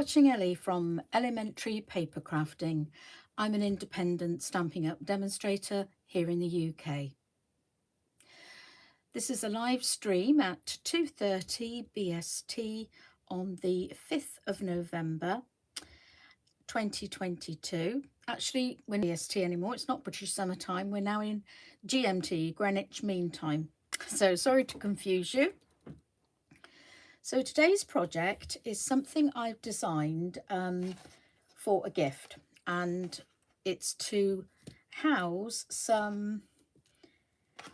watching Ellie from Ellymentry Papercrafting. I'm an independent Stampin' Up demonstrator here in the UK. This is a live stream at 2:30 BST on the 5th of November 2022. Actually, we're not BST anymore. It's not British Summer Time. We're now in GMT, Greenwich Mean Time. So sorry to confuse you. So today's project is something I've designed for a gift, and it's to house some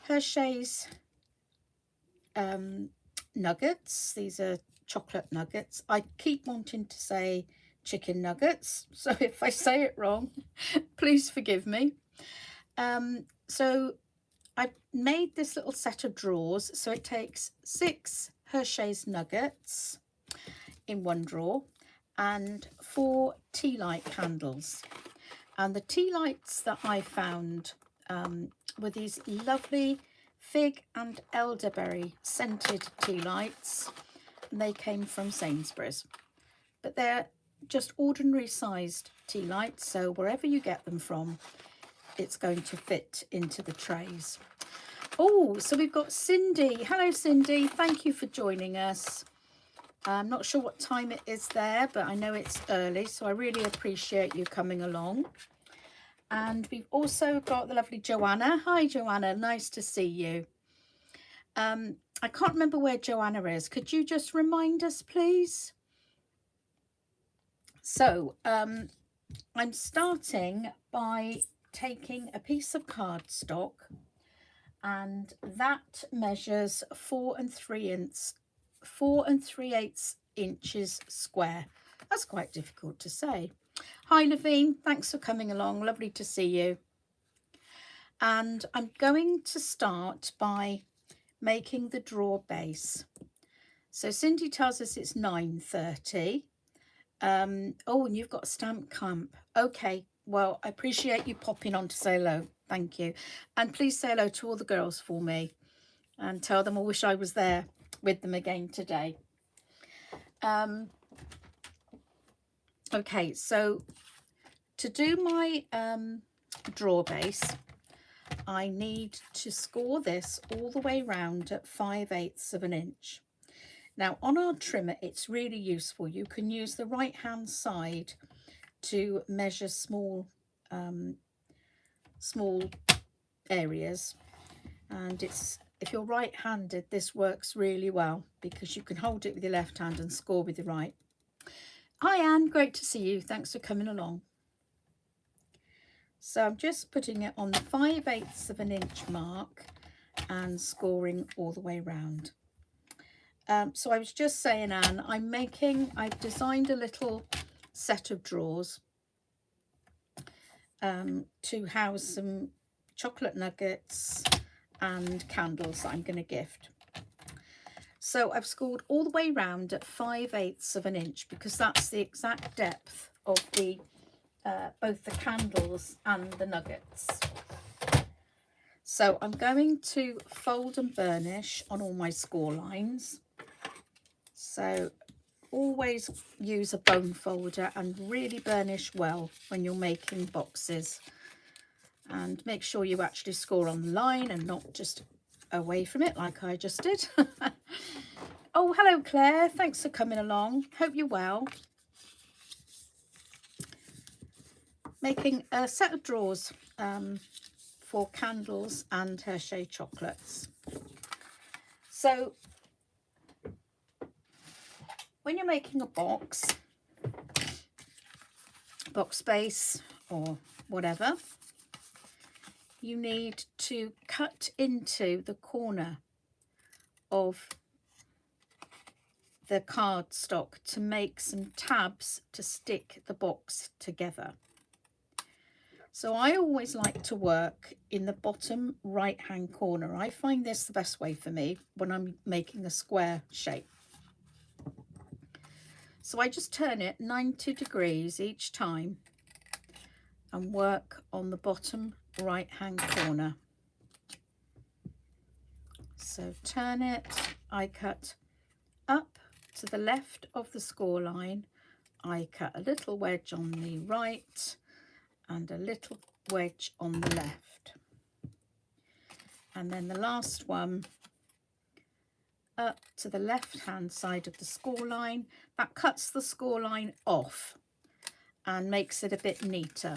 Hershey's nuggets. These are chocolate nuggets. I keep wanting to say chicken nuggets, so if I say it wrong, please forgive me. So I made this little set of drawers. So it takes 6 Hershey's nuggets in one drawer and 4 tea light candles. And the tea lights that I found were these lovely fig and elderberry scented tea lights, and they came from Sainsbury's. But they're just ordinary sized tea lights, so wherever you get them from, it's going to fit into the trays. Oh, so we've got Cindy. Hello, Cindy. Thank you for joining us. I'm not sure what time it is there, but I know it's early, so I really appreciate you coming along. And we've also got the lovely Joanna. Hi, Joanna. Nice to see you. I can't remember where Joanna is. Could you just remind us, please? So I'm starting by taking a piece of cardstock, and that measures 4 3/8 inches square. That's quite difficult to say. Hi Levine, thanks for coming along, lovely to see you. And I'm going to start by making the drawer base. So Cindy tells us it's 9:30. Oh, and you've got a stamp camp. Okay, well, I appreciate you popping on to say hello. Thank you. And please say hello to all the girls for me and tell them I wish I was there with them again today. Okay, so to do my drawer base, I need to score this all the way round at 5/8 of an inch. Now on our trimmer, it's really useful. You can use the right hand side to measure small areas, and if you're right-handed, this works really well because you can hold it with your left hand and score with your right. Hi Anne, great to see you. Thanks for coming along. So I'm just putting it on the 5/8 of an inch mark and scoring all the way round. So I was just saying, Anne, I've designed a little set of drawers to house some chocolate nuggets and candles that I'm going to gift. So I've scored all the way round at 5/8 of an inch because that's the exact depth of the both the candles and the nuggets. So I'm going to fold and burnish on all my score lines. So always use a bone folder and really burnish well when you're making boxes, and make sure you actually score on the line and not just away from it like I just did. Oh, hello Claire, thanks for coming along. Hope you're well. Making a set of drawers for candles and Hershey chocolates. So when you're making a box base or whatever, you need to cut into the corner of the cardstock to make some tabs to stick the box together. So I always like to work in the bottom right hand corner. I find this the best way for me when I'm making a square shape. So I just turn it 90 degrees each time and work on the bottom right hand corner. So turn it, I cut up to the left of the score line, I cut a little wedge on the right and a little wedge on the left. And then the last one up to the left hand side of the score line. That cuts the score line off and makes it a bit neater.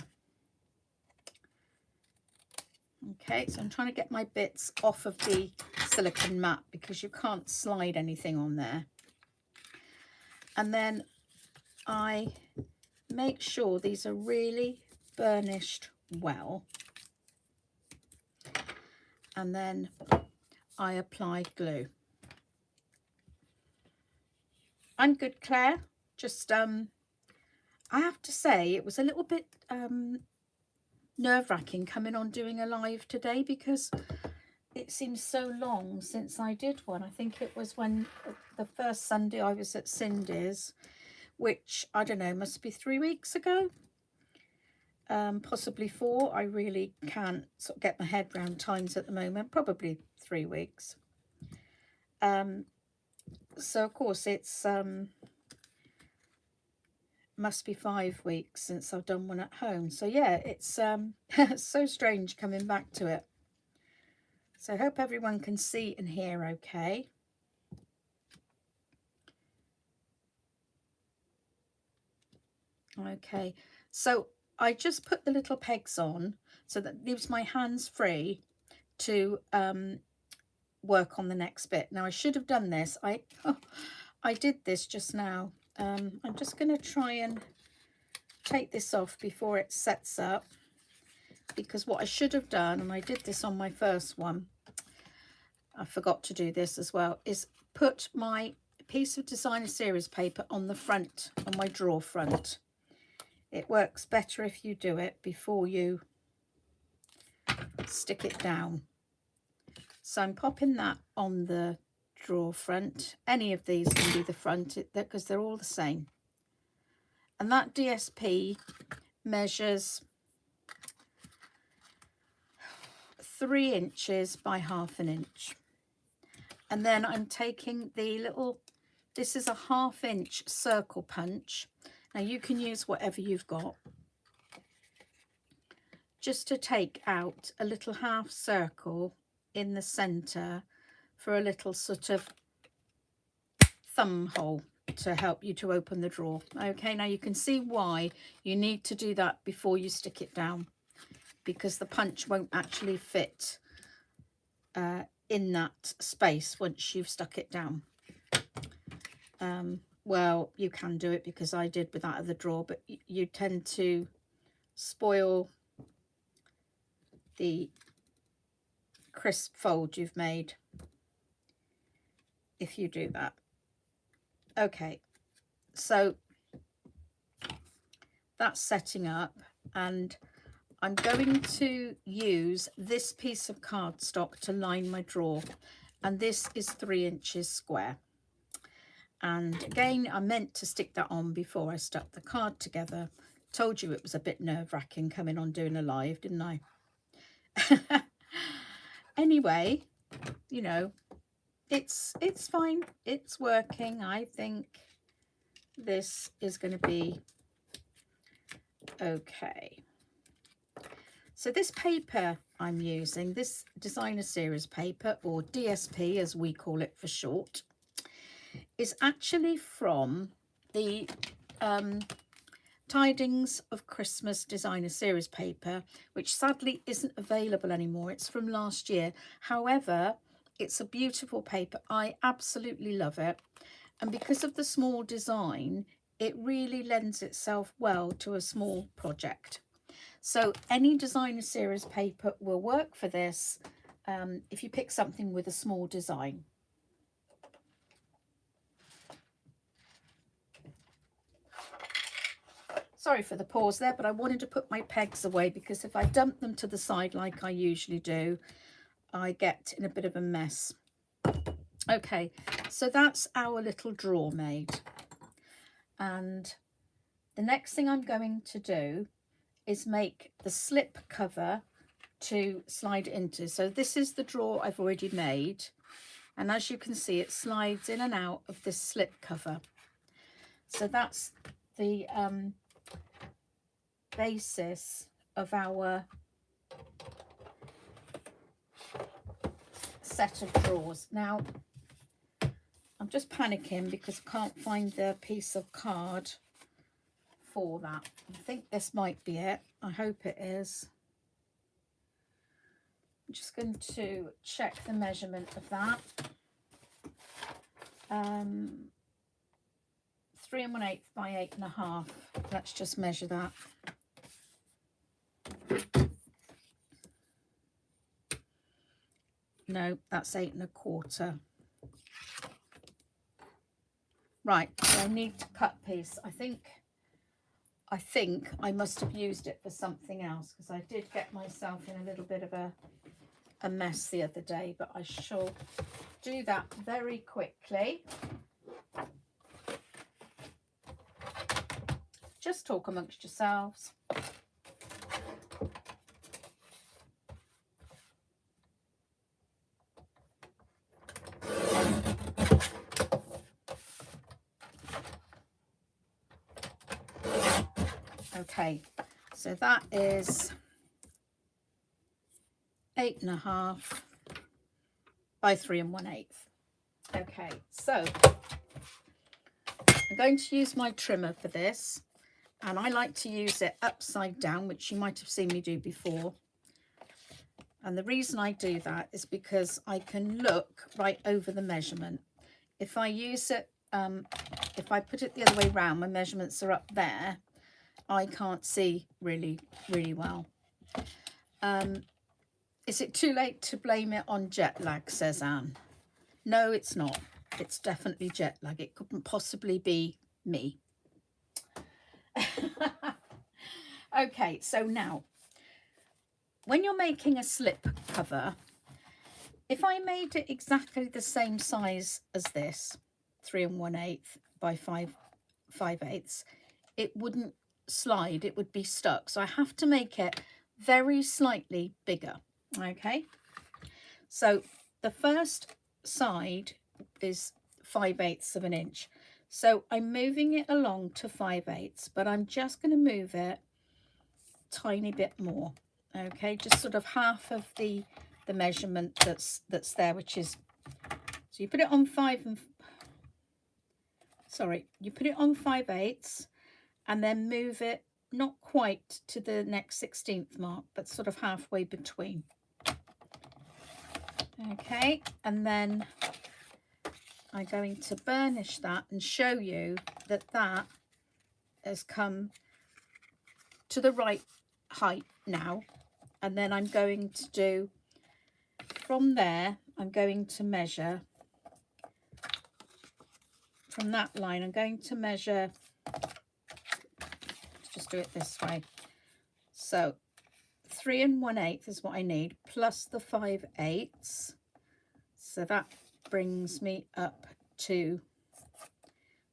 Okay, so I'm trying to get my bits off of the silicone mat because you can't slide anything on there. And then I make sure these are really burnished well. And then I apply glue. I'm good, Claire. Just, I have to say it was a little bit nerve-wracking coming on doing a live today because it seems so long since I did one. I think it was when the first Sunday I was at Cindy's, which I don't know, must be 3 weeks ago, possibly 4. I really can't sort of get my head round times at the moment. Probably 3 weeks. So of course it's must be 5 weeks since I've done one at home. So yeah, it's so strange coming back to it. So I hope everyone can see and hear okay. Okay, so I just put the little pegs on so that leaves my hands free to work on the next bit. Now I should have done this. I did this just now. I'm just going to try and take this off before it sets up, because what I should have done, and I did this on my first one, I forgot to do this as well, is put my piece of designer series paper on the front, on my drawer front. It works better if you do it before you stick it down. So I'm popping that on the drawer front. Any of these can be the front because they're all the same. And that DSP measures 3 inches by 1/2 inch. And then I'm taking the little, this is a 1/2 inch circle punch. Now you can use whatever you've got, just to take out a little half circle in the center for a little sort of thumb hole to help you to open the drawer. Okay, now you can see why you need to do that before you stick it down, because the punch won't actually fit in that space once you've stuck it down. Well, you can do it because I did with that other drawer, but you tend to spoil the crisp fold you've made if you do that. Okay, so that's setting up, and I'm going to use this piece of cardstock to line my drawer, and this is 3 inches square. And again, I meant to stick that on before I stuck the card together. Told you it was a bit nerve-wracking coming on doing a live, didn't I? Anyway, you know, it's fine. It's working. I think this is going to be okay. So this paper I'm using, this designer series paper, or DSP as we call it for short, is actually from the Tidings of Christmas designer series paper, which sadly isn't available anymore. It's from last year. However, it's a beautiful paper. I absolutely love it. And because of the small design, it really lends itself well to a small project. So any designer series paper will work for this if you pick something with a small design. Sorry for the pause there, but I wanted to put my pegs away because if I dump them to the side like I usually do, I get in a bit of a mess. Okay, so that's our little drawer made. And the next thing I'm going to do is make the slip cover to slide into. So this is the drawer I've already made. And as you can see, it slides in and out of this slip cover. So that's the basis of our set of drawers. Now, I'm just panicking because I can't find the piece of card for that. I think this might be it. I hope it is. I'm just going to check the measurement of that. 3 1/8 by 8 1/2. Let's just measure that. No, that's 8 1/4. Right, so I need to cut piece. I think I must have used it for something else, because I did get myself in a little bit of a mess the other day, but I shall do that very quickly. Just talk amongst yourselves. Okay, so that is 8 1/2 by 3 1/8. Okay, so I'm going to use my trimmer for this, and I like to use it upside down, which you might have seen me do before. And the reason I do that is because I can look right over the measurement. If I use it, if I put it the other way around, my measurements are up there, I can't see really well. Is it too late to blame it on jet lag, says Anne? No, it's not. It's definitely jet lag. It couldn't possibly be me. Okay, so now, when you're making a slip cover, if I made it exactly the same size as this, 3 1/8 by 5/8, it wouldn't slide, it would be stuck. So I have to make it very slightly bigger. Okay, so the first side is 5/8 of an inch. So I'm moving it along to 5/8, but I'm just going to move it a tiny bit more. Okay, just sort of half of the measurement that's there, which is, so you put it on 5/8 and then move it not quite to the next 16th mark, but sort of halfway between. Okay, and then I'm going to burnish that and show you that that has come to the right height now. And then I'm going to do, from there, I'm going to measure from that line. I'm going to measure, let's just do it this way. So 3 1/8 is what I need, plus the 5/8. So that brings me up to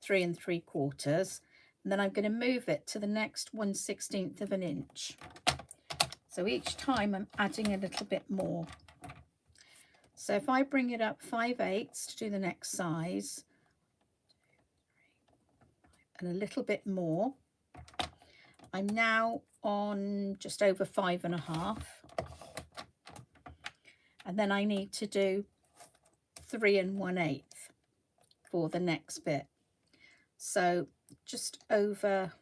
3 3/4. And then I'm going to move it to the next 1/16 of an inch. So each time I'm adding a little bit more. So if I bring it up 5/8 to do the next size, and a little bit more, I'm now on just over 5 1/2. And then I need to do 3 1/8 for the next bit. So just over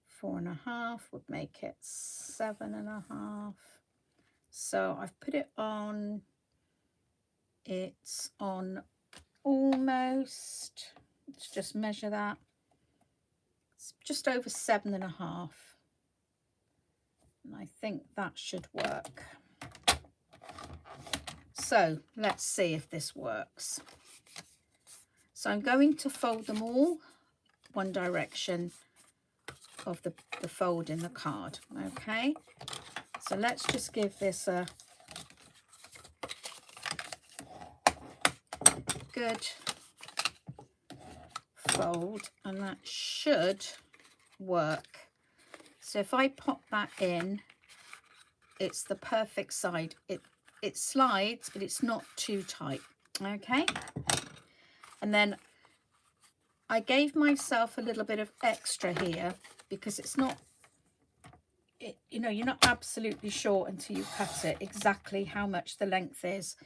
4 1/2 would make it 7 1/2. So I've put it on, it's on almost, let's just measure that, it's just over 7 1/2. And I think that should work. So let's see if this works. So I'm going to fold them all one direction of the fold in the card. Okay, so let's just give this a good fold, and that should work. So if I pop that in, it's the perfect side. It slides, but it's not too tight. Okay, and then I gave myself a little bit of extra here because it's not, you know, you're not absolutely sure until you cut it exactly how much the length is.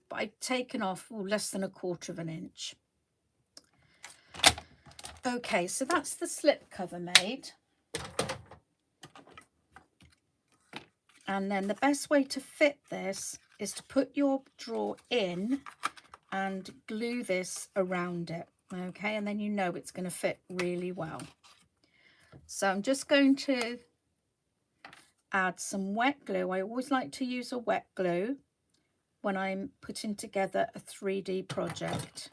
But I've taken off less than 1/4 inch. Okay, so that's the slip cover made. And then the best way to fit this is to put your drawer in and glue this around it. Okay, and then you know it's going to fit really well. So I'm just going to add some wet glue. I always like to use a wet glue when I'm putting together a 3D project.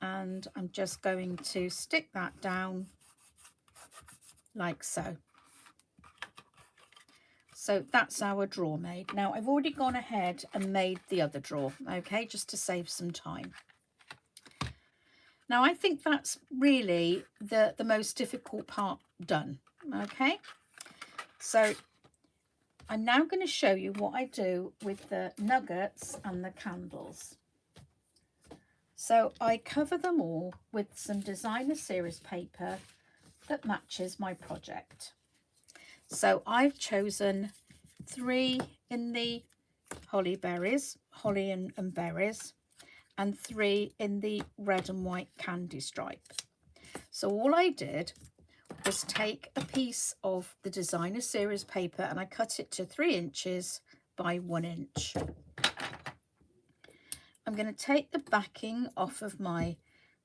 And I'm just going to stick that down like so. So that's our drawer made. Now I've already gone ahead and made the other drawer, okay, just to save some time. Now I think that's really the most difficult part done, okay? So I'm now going to show you what I do with the nuggets and the candles. So I cover them all with some designer series paper that matches my project. So I've chosen 3 in the holly berries, holly and berries, and 3 in the red and white candy stripe. So all I did was take a piece of the designer series paper and I cut it to 3 inches by 1 inch. I'm going to take the backing off of my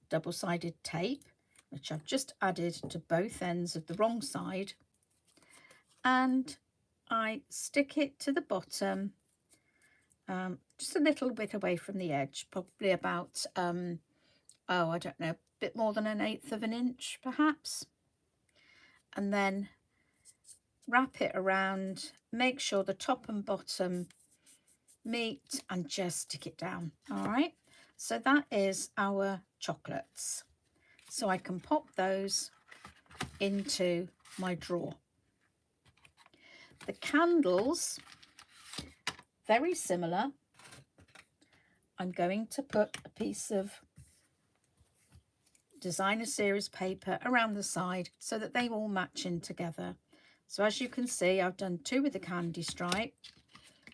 double-sided tape, which I've just added to both ends of the wrong side, and I stick it to the bottom, just a little bit away from the edge, probably about, oh, I don't know, a bit more than 1/8 inch perhaps. And then wrap it around, make sure the top and bottom meet, and just stick it down. All right, so that is our chocolates. So I can pop those into my drawer. The candles, very similar. I'm going to put a piece of designer series paper around the side so that they all match in together. So as you can see, I've done 2 with the candy stripe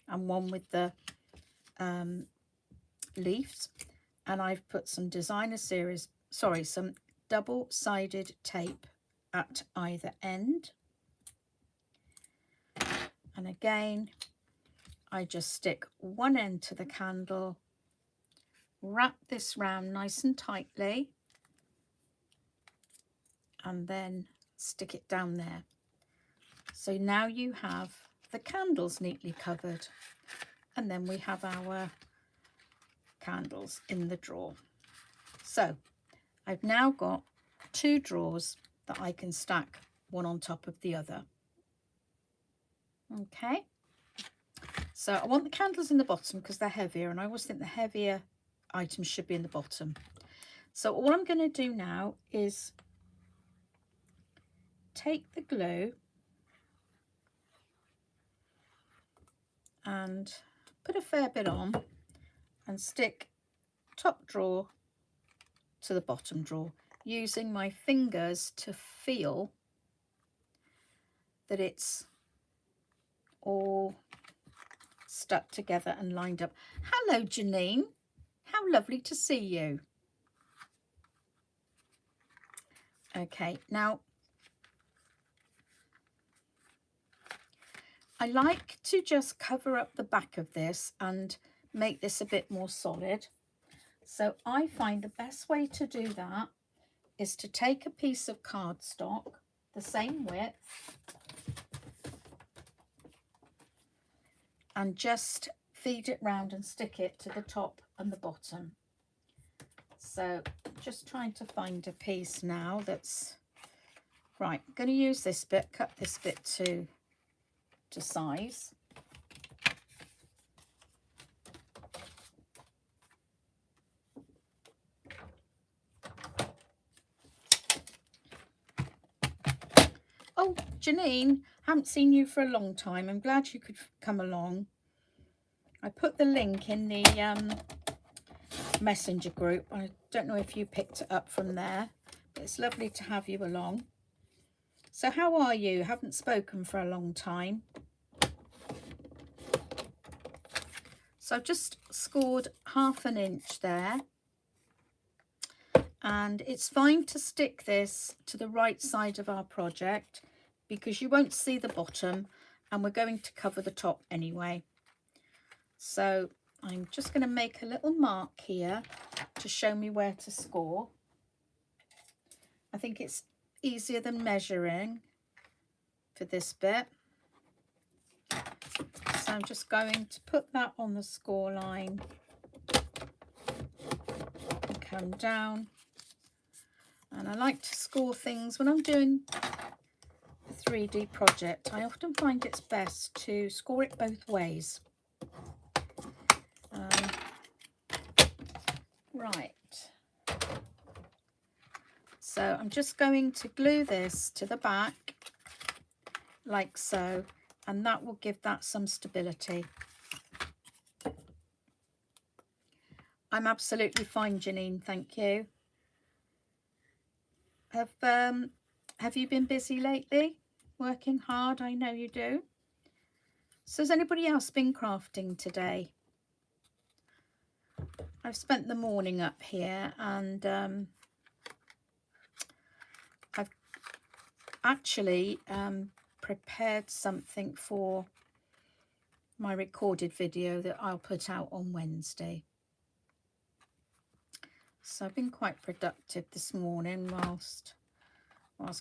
and 1 with the leaves, and I've put some designer series, some double-sided tape at either end. And again, I just stick one end to the candle, wrap this round nice and tightly, and then stick it down there. So now you have the candles neatly covered, and then we have our candles in the drawer. So I've now got 2 drawers that I can stack one on top of the other. Okay, so I want the candles in the bottom because they're heavier, and I always think the heavier items should be in the bottom. So all I'm going to do now is take the glue and put a fair bit on and stick top drawer to the bottom drawer, using my fingers to feel that it's all stuck together and lined up. Hello, Janine. How lovely to see you. Okay, now I like to just cover up the back of this and make this a bit more solid. So I find the best way to do that is to take a piece of cardstock, the same width, and just feed it round and stick it to the top and the bottom. So just trying to find a piece now that's right. I'm going to use this bit, cut this bit to size. Oh, Janine, haven't seen you for a long time. I'm glad you could come along. I put the link in the messenger group. I don't know if you picked it up from there, but it's lovely to have you along. So how are you? Haven't spoken for a long time. So I've just scored 1/2 inch there, and it's fine to stick this to the right side of our project because you won't see the bottom and we're going to cover the top anyway. So I'm just going to make a little mark here to show me where to score. I think it's easier than measuring for this bit. So I'm just going to put that on the score line and come down. And I like to score things when I'm doing a 3D project. I often find it's best to score it both ways. Right. So I'm just going to glue this to the back like so, and that will give that some stability. I'm absolutely fine, Janine, thank you. Have you been busy lately? Working hard? I know you do. So has anybody else been crafting today? I've spent the morning up here, and I've actually prepared something for my recorded video that I'll put out on Wednesday. So I've been quite productive this morning whilst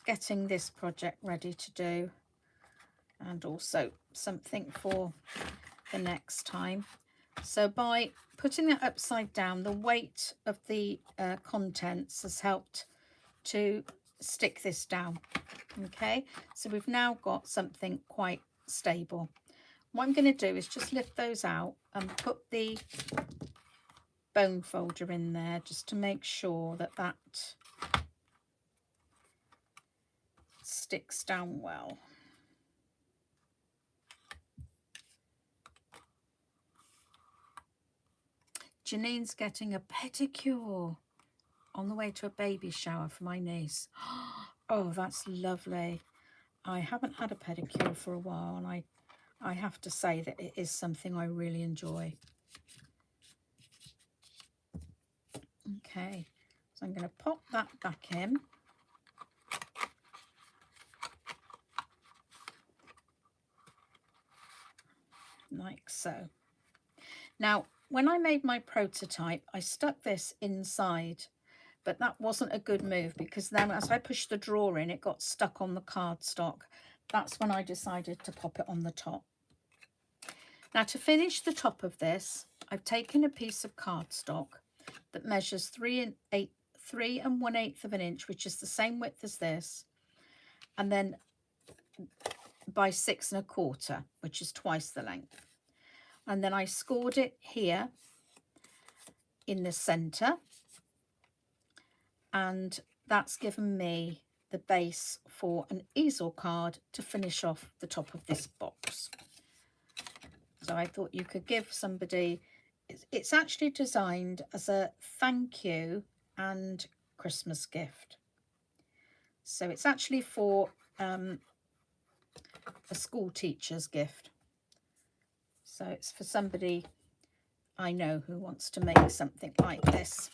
getting this project ready to do, and also something for the next time. So by putting that upside down, the weight of the contents has helped to stick this down. Okay, so we've now got something quite stable. What I'm going to do is just lift those out and put the bone folder in there just to make sure that that sticks down well. Janine's getting a pedicure on the way to a baby shower for my niece. Oh, that's lovely. I haven't had a pedicure for a while, and I have to say that it is something I really enjoy. Okay, so I'm going to pop that back in. Like so. Now, when I made my prototype, I stuck this inside, but that wasn't a good move because then as I pushed the drawer in, it got stuck on the cardstock. That's when I decided to pop it on the top. Now, to finish the top of this, I've taken a piece of cardstock that measures 3 1/8 of an inch, which is the same width as this, and then by 6 1/4, which is twice the length. And then I scored it here in the center, and that's given me the base for an easel card to finish off the top of this box. So I thought you could give somebody, it's actually designed as a thank you and Christmas gift. So it's actually for a school teacher's gift. So it's for somebody I know who wants to make something like this.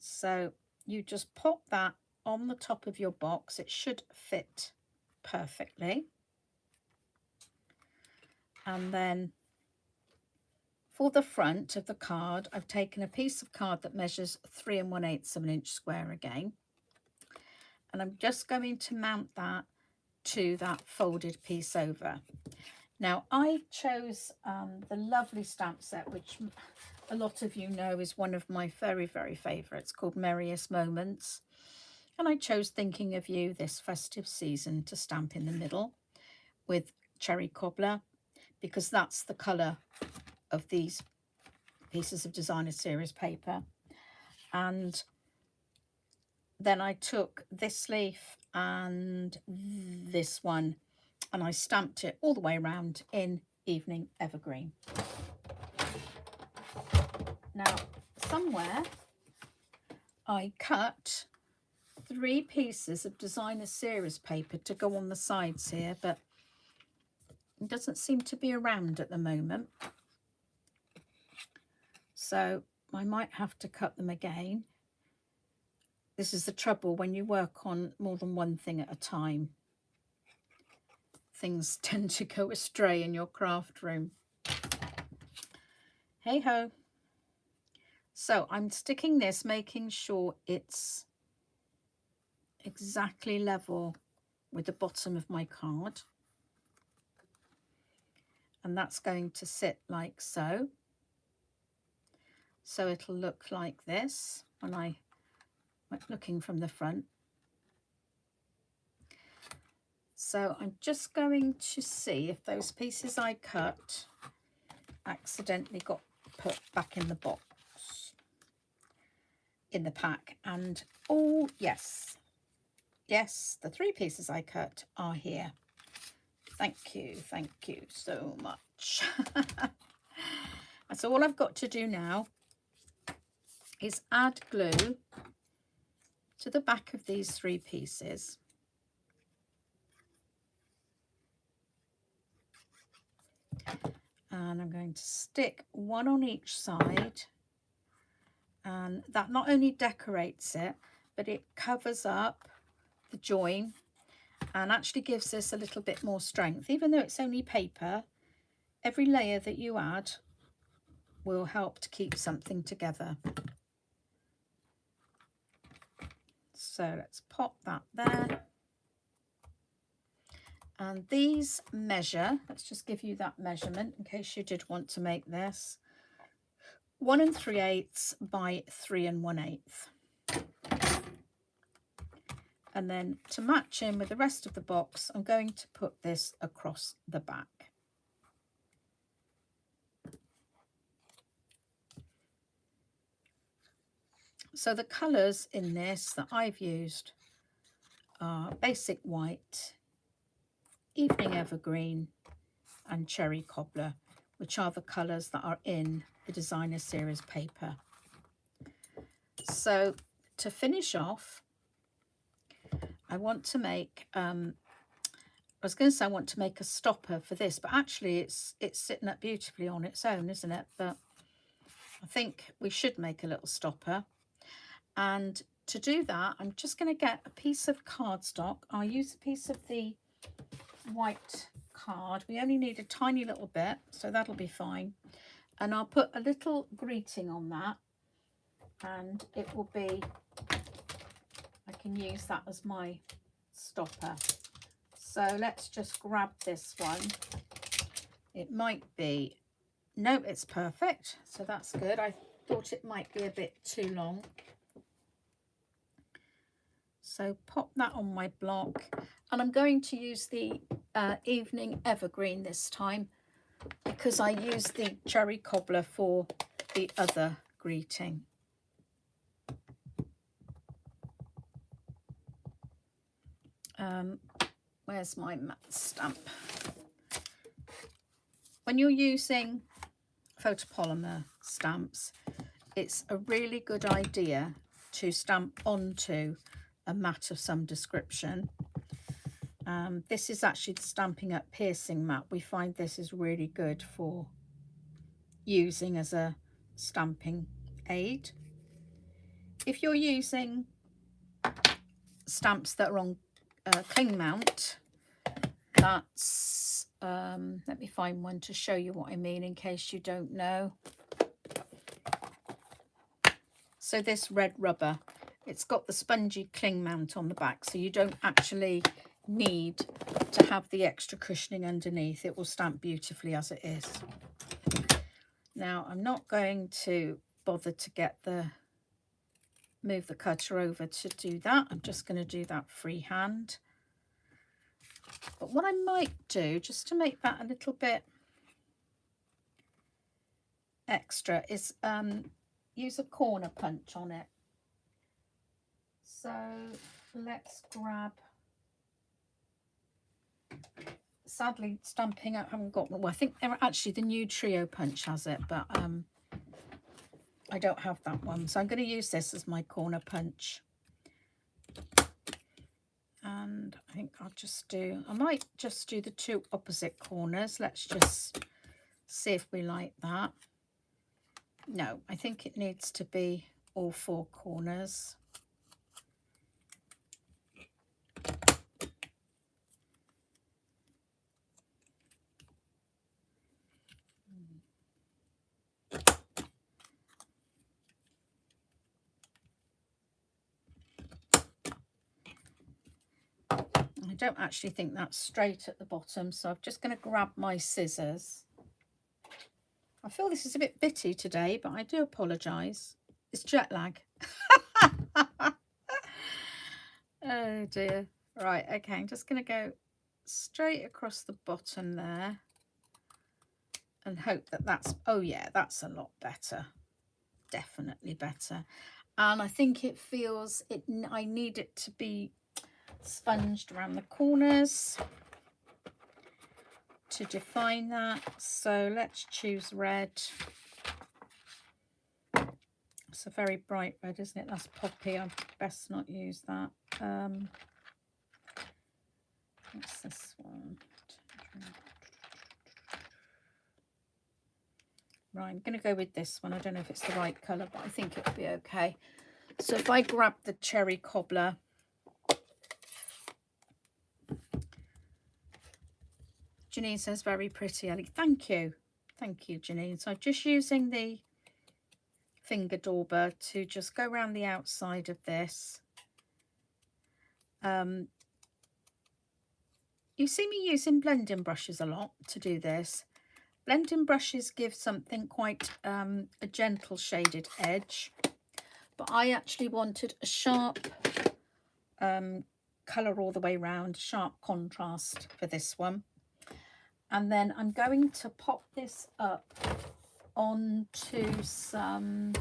So you just pop that on the top of your box. It should fit perfectly. And then for the front of the card, I've taken a piece of card that measures 3 1/8 of an inch square again. And I'm just going to mount that to that folded piece over. Now, I chose the lovely stamp set, which a lot of you know is one of my very, very favourites, called Merriest Moments. And I chose Thinking of You this festive season to stamp in the middle with Cherry Cobbler, because that's the colour of these pieces of designer series paper. And then I took this leaf and this one, and I stamped it all the way around in Evening Evergreen. Now, somewhere I cut 3 pieces of designer series paper to go on the sides here, but it doesn't seem to be around at the moment. So I might have to cut them again. This is the trouble when you work on more than one thing at a time. Things tend to go astray in your craft room. Hey ho. So I'm sticking this, making sure it's exactly level with the bottom of my card. And that's going to sit like so. So it'll look like this when I'm looking from the front. So I'm just going to see if those pieces I cut accidentally got put back in the box, in the pack. And oh yes, the 3 pieces I cut are here. Thank you so much. So all I've got to do now is add glue to the back of these 3 pieces. And I'm going to stick one on each side, and that not only decorates it, but it covers up the join and actually gives this a little bit more strength. Even though it's only paper, every layer that you add will help to keep something together. So let's pop that there. And these measure, let's just give you that measurement in case you did want to make this. 1 3/8 by 3 1/8. And then to match in with the rest of the box, I'm going to put this across the back. So the colours in this that I've used are basic white, evening evergreen and cherry cobbler, which are the colours that are in the designer series paper. So to finish off, I want to make I was going to say I want to make a stopper for this, but actually it's sitting up beautifully on its own, isn't it? But I think we should make a little stopper. And to do that, I'm just going to get a piece of cardstock. I'll use a piece of the white card. We only need a tiny little bit, so that'll be fine. And I'll put a little greeting on that, and it will be, I can use that as my stopper. So let's just grab this one. It might be, no, it's perfect. So that's good. I thought it might be a bit too long. So pop that on my block, and I'm going to use the evening evergreen this time because I used the cherry cobbler for the other greeting. Where's my matte stamp? When you're using photopolymer stamps, it's a really good idea to stamp onto a mat of some description. This is actually the Stampin' Up piercing mat. We find this is really good for using as a stamping aid. If you're using stamps that are on cling mount, that's let me find one to show you what I mean in case you don't know. So this red rubber, it's got the spongy cling mount on the back, so you don't actually need to have the extra cushioning underneath. It will stamp beautifully as it is. Now I'm not going to bother to move the cutter over to do that. I'm just going to do that freehand. But what I might do, just to make that a little bit extra, is use a corner punch on it. So let's grab, sadly Stampin' Up haven't got one. Well, I think actually the new trio punch has it, but I don't have that one, so I'm going to use this as my corner punch. And I think I might just do the 2 opposite corners. Let's just see if we like that. No, I think it needs to be all 4 corners. I don't actually think that's straight at the bottom, so I'm just going to grab my scissors. I feel this is a bit bitty today, but I do apologise. It's jet lag. Oh dear. Right, okay, I'm just going to go straight across the bottom there and hope that that's, oh yeah, that's a lot better. Definitely better. And I think it feels, I need it to be sponged around the corners to define that. So let's choose red. It's a very bright red, isn't it? That's poppy. I'd best not use that. What's this one? Right, I'm going to go with this one. I don't know if it's the right colour, but I think it'll be okay. So if I grab the cherry cobbler, Janine says very pretty, Ellie. Thank you. Thank you, Janine. So I'm just using the finger dauber to just go around the outside of this. You see me using blending brushes a lot to do this. Blending brushes give something quite a gentle shaded edge, but I actually wanted a sharp colour all the way around, sharp contrast for this one. And then I'm going to pop this up onto some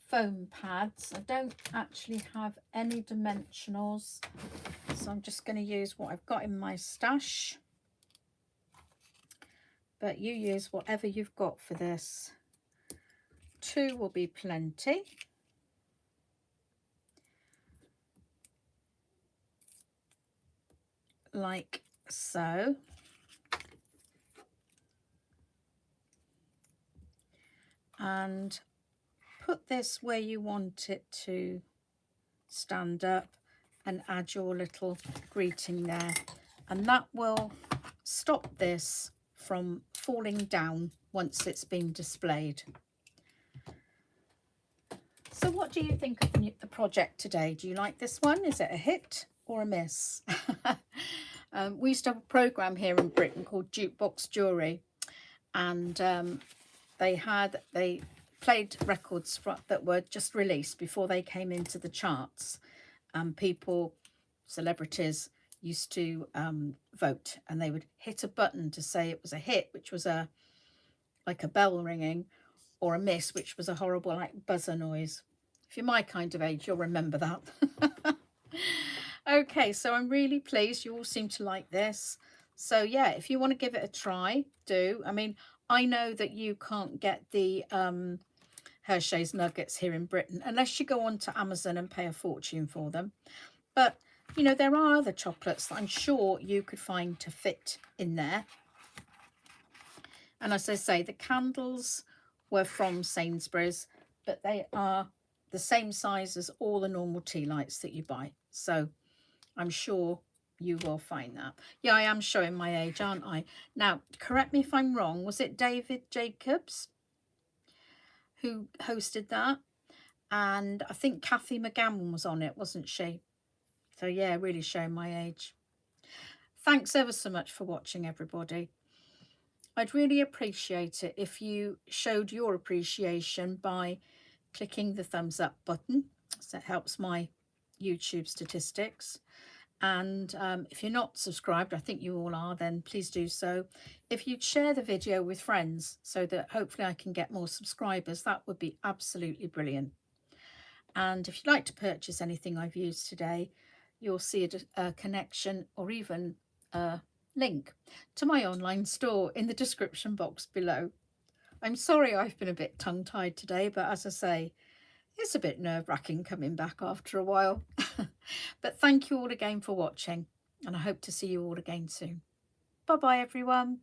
foam pads. I don't actually have any dimensionals, so I'm just going to use what I've got in my stash. But you use whatever you've got for this. 2 will be plenty. Like so. And put this where you want it to stand up and add your little greeting there. And that will stop this from falling down once it's been displayed. So what do you think of the project today? Do you like this one? Is it a hit or a miss? We used to have a programme here in Britain called Jukebox Jury, and they played records that were just released before they came into the charts, and celebrities used to vote, and they would hit a button to say it was a hit, which was like a bell ringing, or a miss, which was a horrible like buzzer noise. If you're my kind of age, you'll remember that. Okay, so I'm really pleased you all seem to like this. So yeah, if you want to give it a try, do. I mean, I know that you can't get the Hershey's nuggets here in Britain unless you go on to Amazon and pay a fortune for them. But, you know, there are other chocolates that I'm sure you could find to fit in there. And as I say, the candles were from Sainsbury's, but they are the same size as all the normal tea lights that you buy. So I'm sure you will find that. Yeah, I am showing my age, aren't I? Now, correct me if I'm wrong. Was it David Jacobs who hosted that? And I think Kathy McGowan was on it, wasn't she? So yeah, really showing my age. Thanks ever so much for watching, everybody. I'd really appreciate it if you showed your appreciation by clicking the thumbs up button. So it helps my YouTube statistics. And if you're not subscribed, I think you all are, then please do so. If you'd share the video with friends so that hopefully I can get more subscribers, that would be absolutely brilliant. And if you'd like to purchase anything I've used today, you'll see a connection or even a link to my online store in the description box below. I'm sorry I've been a bit tongue-tied today, but as I say, it's a bit nerve-wracking coming back after a while. But thank you all again for watching, and I hope to see you all again soon. Bye-bye, everyone.